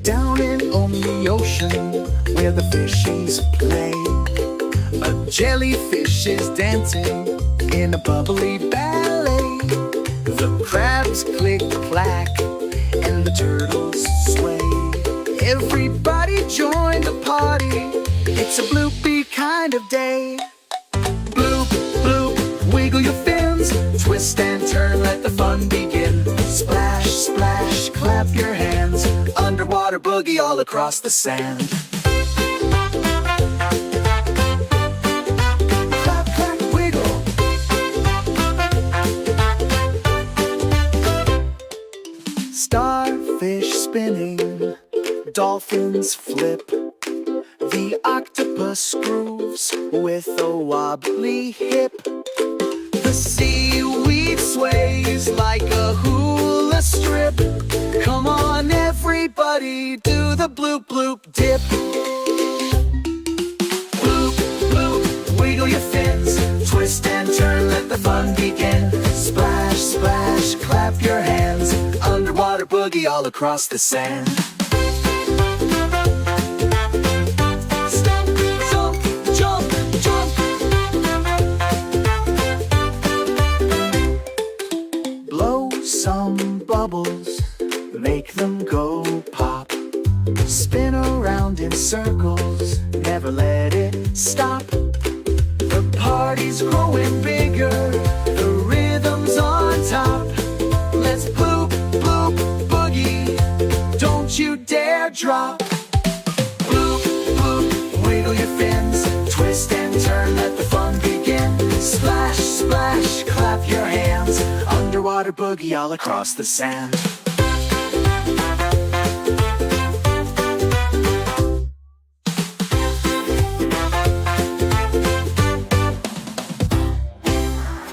Down in on the ocean where the fishies play, a jellyfish is dancing in a bubbly ballet. The crabs click-clack and the turtles sway. Everybody join the party, it's a bloopy kind of day. Bloop, bloop, wiggle your fins, twist and turn, let the fun begin. Splash, splash, clap your hands, underwater boogie all across the sand. Clap, clap, wiggle. Starfish spinning, dolphins flip, the octopus grooves with a wobbly hip. The seaweed sways like a hula strip. Come on everybody, do the bloop bloop dip. Bloop bloop, wiggle your fins, twist and turn, let the fun begin. Splash, splash, clap your hands, underwater boogie all across the sand. Some bubbles, make them go pop. Spin around in circles, never let it stop. The party's growing bigger, the rhythm's on top. Let's bloop, bloop, boogie, don't you dare drop. Bloop, bloop, wiggle your fins, twist and turn, let the fun begin. Splash, splash, clap your hands, underwater boogie all across the sand.